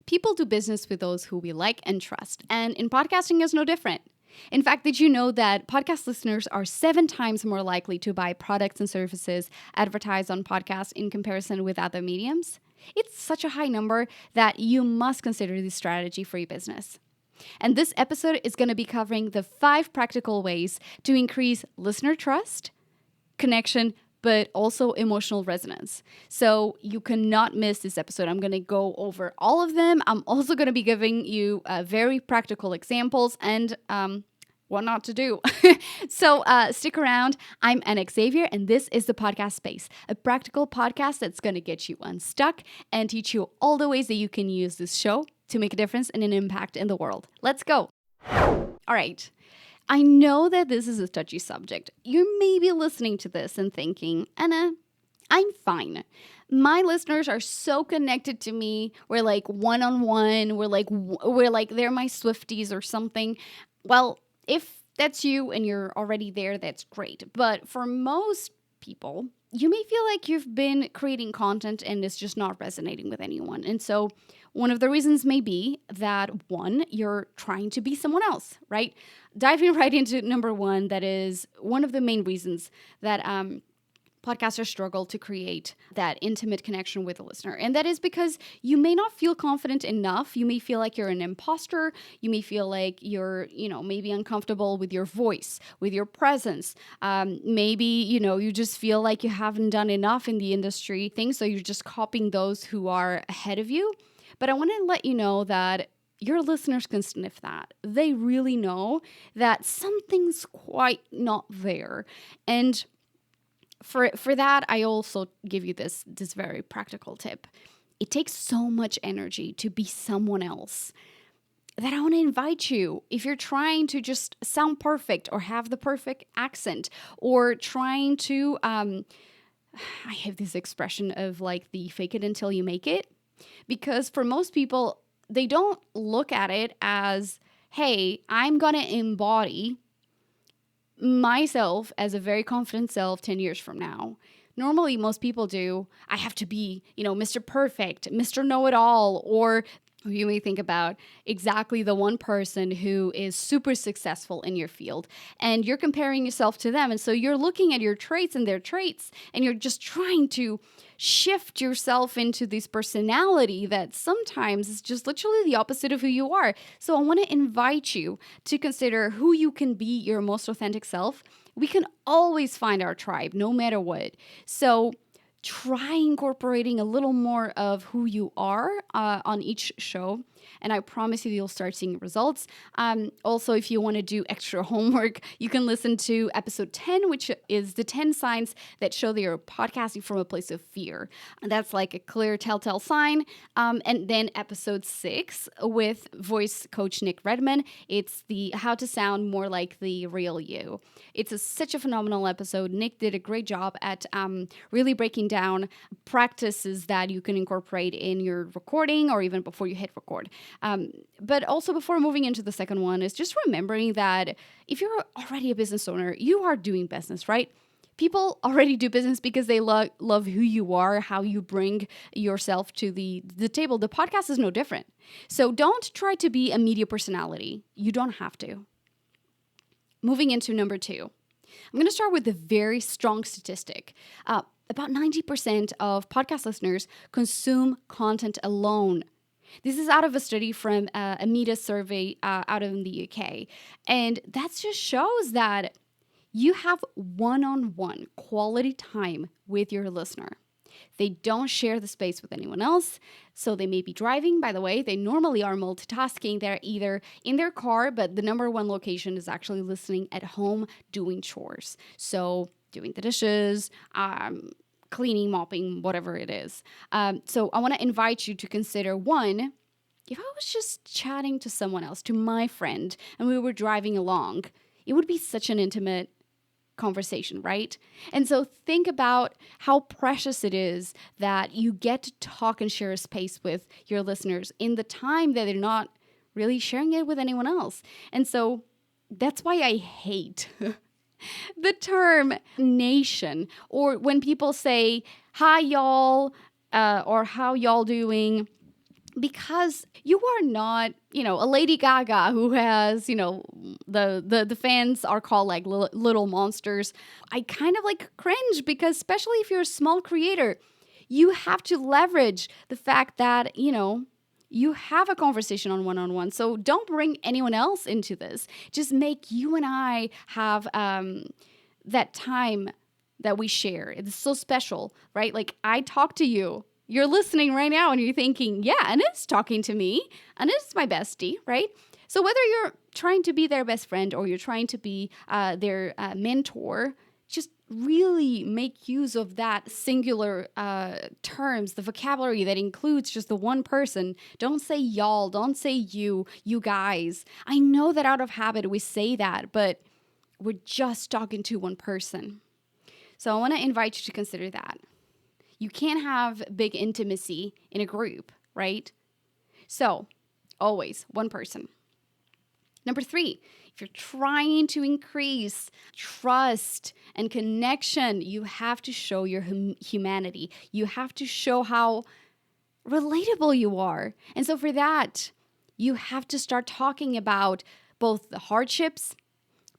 People do business with those who we like and trust. And in podcasting is no different. In fact, did you know that podcast listeners are 7 times more likely to buy products and services advertised on podcasts in comparison with other mediums? It's such a high number that you must consider this strategy for your business. And this episode is going to be covering the 5 practical ways to increase listener trust, connection, but also emotional resonance. So you cannot miss this episode. I'm going to go over all of them. I'm also going to be giving you very practical examples and what not to do. So stick around. I'm Anna Xavier, and this is the Podcast Space, a practical podcast that's going to get you unstuck and teach you all the ways that you can use this show to make a difference and an impact in the world. Let's go. All right. I know that this is a touchy subject. You may be listening to this and thinking, Anna, I'm fine. My listeners are so connected to me. We're like one-on-one. We're like they're my Swifties or something. Well, if that's you and you're already there, that's great. But for most people, you may feel like you've been creating content and it's just not resonating with anyone. And so one of the reasons may be that, one, you're trying to be someone else, right? Diving right into number 1, that is one of the main reasons that podcasters struggle to create that intimate connection with the listener. And that is because you may not feel confident enough. You may feel like you're an imposter. You may feel like you're, maybe uncomfortable with your voice, with your presence. Maybe, you just feel like you haven't done enough in the industry things. So you're just copying those who are ahead of you. But I want to let you know that your listeners can sniff that. They really know that something's quite not there. And for that, I also give you this very practical tip. It takes so much energy to be someone else that I want to invite you, if you're trying to just sound perfect or have the perfect accent or trying to, I have this expression of like the fake it until you make it. Because for most people, they don't look at it as, hey, I'm going to embody myself as a very confident self 10 years from now. Normally, most people do, I have to be, Mr. Perfect, Mr. Know-it-all, or you may think about exactly the one person who is super successful in your field and you're comparing yourself to them. And so you're looking at your traits and their traits and you're just trying to shift yourself into this personality that sometimes is just literally the opposite of who you are. So I want to invite you to consider who you can be, your most authentic self. We can always find our tribe no matter what. So try incorporating a little more of who you are on each show. And I promise you'll start seeing results. Also, if you want to do extra homework, you can listen to episode 10, which is the 10 signs that show that you're podcasting from a place of fear. And that's like a clear telltale sign. And then episode 6 with voice coach Nick Redman. It's the how to sound more like the real you. It's such a phenomenal episode. Nick did a great job at really breaking down practices that you can incorporate in your recording or even before you hit record. But also before moving into the second one is just remembering that if you're already a business owner, you are doing business, right? People already do business because they love who you are, how you bring yourself to the table. The podcast is no different. So don't try to be a media personality. You don't have to. Moving into number 2. I'm going to start with a very strong statistic. About 90% of podcast listeners consume content alone. This is out of a study from a media survey out of the UK. And that just shows that you have one-on-one quality time with your listener. They don't share the space with anyone else. So they may be driving. By the way, they normally are multitasking. They're either in their car, but the number 1 location is actually listening at home doing chores. So doing the dishes, cleaning, mopping, whatever it is. So I want to invite you to consider, one, if I was just chatting to someone else, to my friend, and we were driving along, it would be such an intimate conversation, right? And so think about how precious it is that you get to talk and share a space with your listeners in the time that they're not really sharing it with anyone else. And so that's why I hate the term nation, or when people say, hi, y'all, or how y'all doing. because you are not, a Lady Gaga who has, the fans are called like little monsters. I kind of like cringe because especially if you're a small creator, you have to leverage the fact that, you have a conversation on one-on-one. So don't bring anyone else into this. Just make you and I have that time that we share. It's so special, right? Like I talk to you. You're listening right now and you're thinking, yeah, Anna's talking to me. Anna's my bestie, right? So whether you're trying to be their best friend or you're trying to be their mentor, just really make use of that singular terms, the vocabulary that includes just the one person. Don't say y'all, don't say you guys. I know that out of habit we say that, but we're just talking to one person. So I want to invite you to consider that. You can't have big intimacy in a group, right? So always one person. Number 3, if you're trying to increase trust and connection, you have to show your humanity. You have to show how relatable you are. And so for that, you have to start talking about both the hardships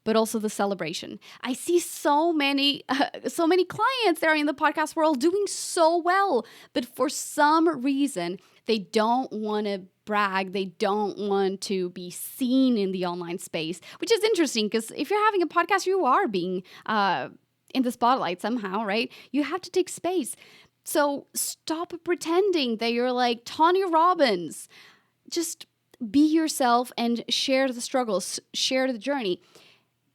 but also the celebration. I see so many clients that are in the podcast world doing so well, but for some reason, they don't want to brag. They don't want to be seen in the online space, which is interesting because if you're having a podcast, you are being in the spotlight somehow, right? You have to take space. So stop pretending that you're like Tony Robbins. Just be yourself and share the struggles, share the journey.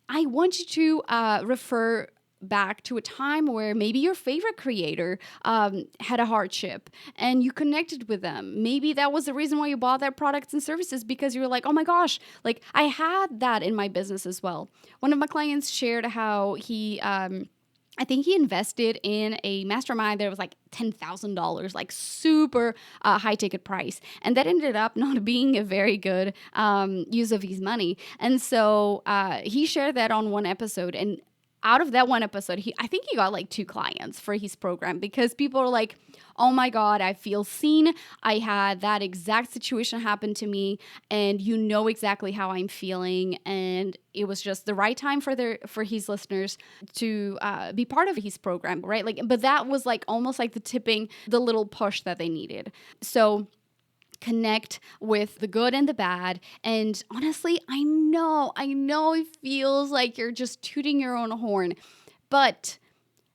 I want you to refer back to a time where maybe your favorite creator had a hardship and you connected with them. Maybe that was the reason why you bought their products and services because you were like, oh my gosh, like I had that in my business as well. One of my clients shared how he I think he invested in a mastermind that was like $10,000, like super high ticket price. And that ended up not being a very good use of his money. And so he shared that on one episode. And out of that one episode, I think he got like 2 clients for his program because people are like, oh my God, I feel seen. I had that exact situation happen to me and you know exactly how I'm feeling. And it was just the right time for his listeners to be part of his program, right? Like, but that was like almost like the little push that they needed. So connect with the good and the bad. And honestly, I know it feels like you're just tooting your own horn, but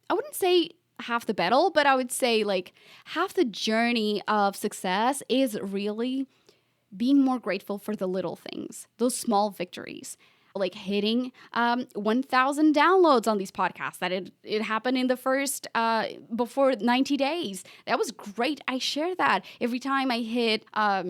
I wouldn't say half the battle, but I would say like half the journey of success is really being more grateful for the little things, those small victories. Like hitting 1,000 downloads on these podcasts that it happened in the first before 90 days. That was great. I share that every time I hit a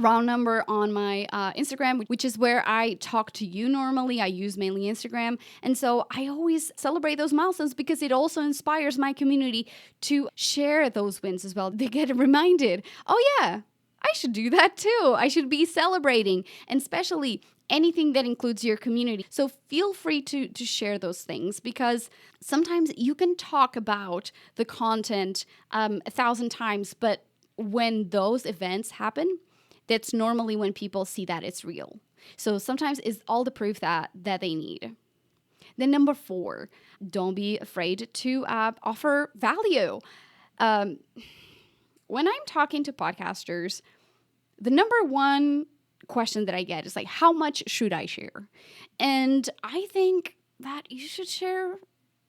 round number on my Instagram, which is where I talk to you normally. I use mainly Instagram. And so I always celebrate those milestones because it also inspires my community to share those wins as well. They get reminded, oh yeah, I should do that too. I should be celebrating, and especially anything that includes your community. So feel free to share those things because sometimes you can talk about the content 1,000 times, but when those events happen, that's normally when people see that it's real. So sometimes it's all the proof that they need. Then number 4, don't be afraid to offer value. When I'm talking to podcasters, the number 1 question that I get is like, how much should I share? And I think that you should share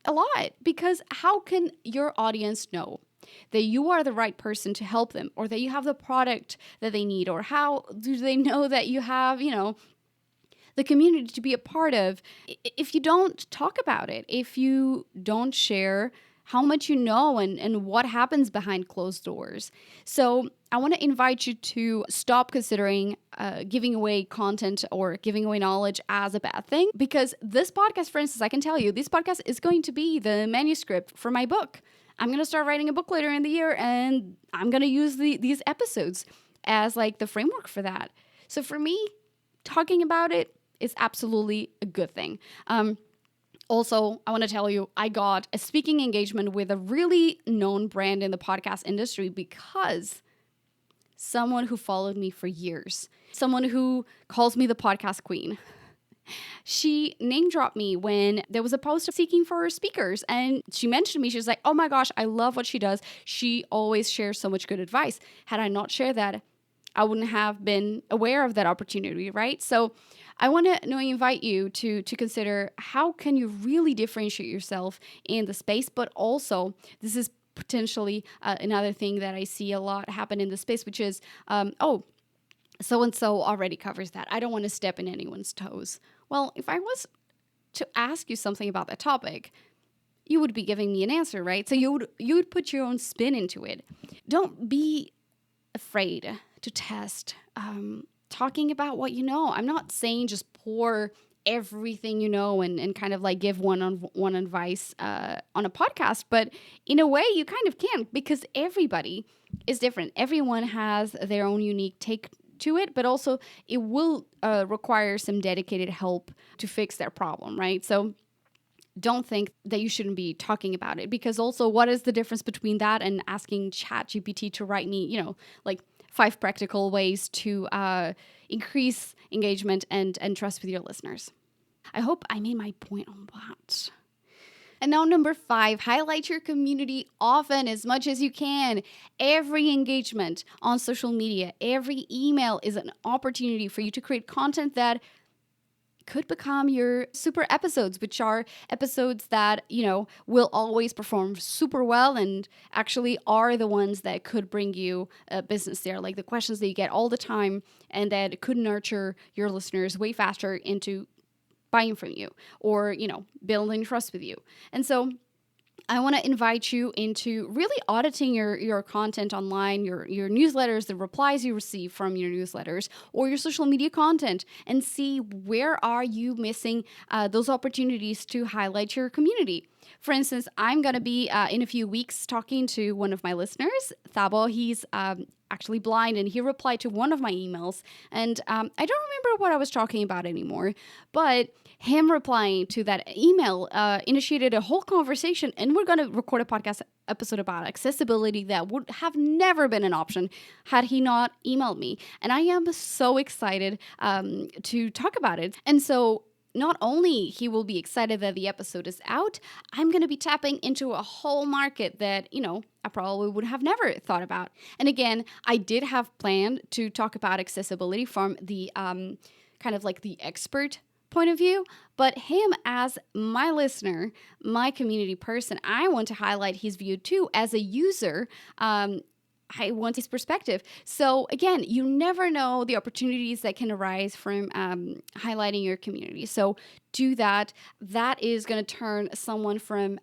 a lot because how can your audience know that you are the right person to help them or that you have the product that they need? Or how do they know that you have, the community to be a part of if you don't talk about it, if you don't share how much you know and what happens behind closed doors? So I want to invite you to stop considering giving away content or giving away knowledge as a bad thing, because this podcast, for instance, I can tell you, this podcast is going to be the manuscript for my book. I'm going to start writing a book later in the year, and I'm going to use these episodes as like the framework for that. So for me, talking about it is absolutely a good thing. Also, I want to tell you, I got a speaking engagement with a really known brand in the podcast industry because someone who followed me for years, someone who calls me the podcast queen. She name dropped me when there was a post seeking for speakers, and she mentioned me. She was like, oh my gosh, I love what she does. She always shares so much good advice. Had I not shared that, I wouldn't have been aware of that opportunity, right? So I want to invite you to consider, how can you really differentiate yourself in the space, but also this is potentially another thing that I see a lot happen in the space, which is, oh, so-and-so already covers that. I don't want to step in anyone's toes. Well, if I was to ask you something about that topic, you would be giving me an answer, right? So you would put your own spin into it. Don't be afraid to test talking about what you know. I'm not saying just pour everything you know and kind of like give one advice on a podcast, but in a way you kind of can, because everybody is different. Everyone has their own unique take to it, but also it will require some dedicated help to fix their problem, right? So don't think that you shouldn't be talking about it, because also, what is the difference between that and asking ChatGPT to write me, like 5 practical ways to increase engagement and trust with your listeners? I hope I made my point on that. And now number 5, highlight your community often, as much as you can. Every engagement on social media, every email is an opportunity for you to create content that could become your super episodes, which are episodes that, will always perform super well and actually are the ones that could bring you a business there. Like the questions that you get all the time and that could nurture your listeners way faster into buying from you or, building trust with you. And so I want to invite you into really auditing your content online, your newsletters, the replies you receive from your newsletters, or your social media content, and see where are you missing those opportunities to highlight your community. For instance, I'm going to be in a few weeks talking to one of my listeners, Thabo. He's actually blind, and he replied to one of my emails, and I don't remember what I was talking about anymore, but him replying to that email initiated a whole conversation, and we're going to record a podcast episode about accessibility that would have never been an option had he not emailed me. And I am so excited to talk about it. And so not only he will be excited that the episode is out, I'm going to be tapping into a whole market that, I probably would have never thought about. And again, I did have planned to talk about accessibility from the kind of like the expert point of view, but him as my listener, my community person, I want to highlight his view too as a user. I want his perspective. So again, you never know the opportunities that can arise from highlighting your community. So do that. That is going to turn someone from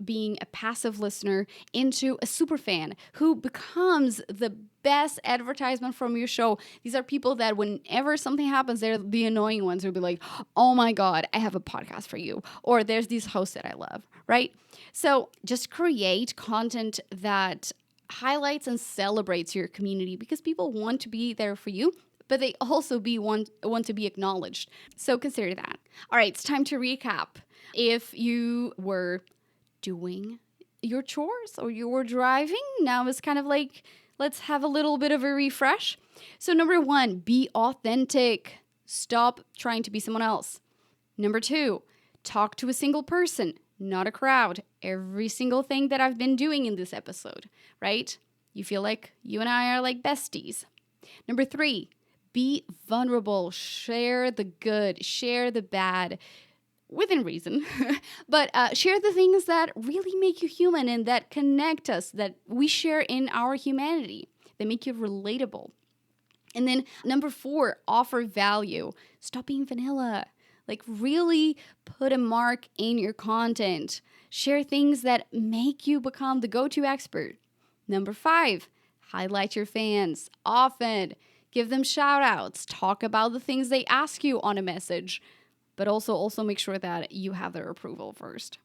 being a passive listener into a super fan who becomes the best advertisement from your show. These are people that whenever something happens, they're the annoying ones who'll be like, oh my God, I have a podcast for you. Or there's this host that I love, right? So just create content that highlights and celebrates your community, because people want to be there for you, but they also want to be acknowledged. So consider that. All right, it's time to recap. If you were doing your chores or you were driving, now it's kind of like, let's have a little bit of a refresh. So number 1, be authentic. Stop trying to be someone else. Number 2, talk to a single person, not a crowd. Every single thing that I've been doing in this episode, right? You feel like you and I are like besties. Number 3, be vulnerable. Share the good, share the bad, within reason, but share the things that really make you human and that connect us, that we share in our humanity. They make you relatable. And then number 4, offer value. Stop being vanilla. Like really put a mark in your content. Share things that make you become the go-to expert. Number 5, highlight your fans often. Give them shout outs. Talk about the things they ask you on a message. But also make sure that you have their approval first.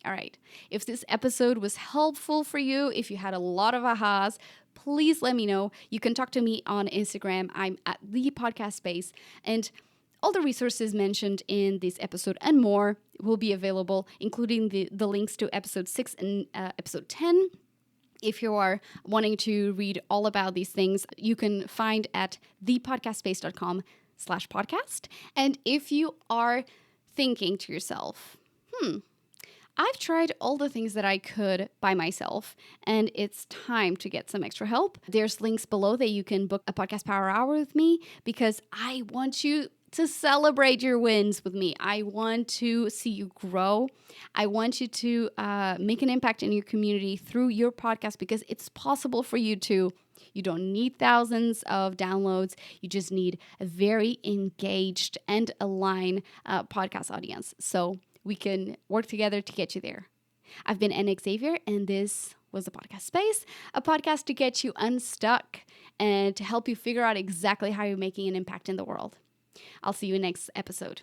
All right. If this episode was helpful for you, if you had a lot of ahas, please let me know. You can talk to me on Instagram. I'm at the podcast space. And all the resources mentioned in this episode and more will be available, including the links to episode 6 and episode 10. If you are wanting to read all about these things, you can find at thepodcastspace.com/podcast. And if you are thinking to yourself, I've tried all the things that I could by myself, and it's time to get some extra help, there's links below that you can book a podcast power hour with me, because I want you to celebrate your wins with me. I want to see you grow. I want you to make an impact in your community through your podcast, because it's possible for you to. You don't need thousands of downloads. You just need a very engaged and aligned podcast audience. So we can work together to get you there. I've been Anna Xavier, and this was the Podcast Space, a podcast to get you unstuck and to help you figure out exactly how you're making an impact in the world. I'll see you in next episode.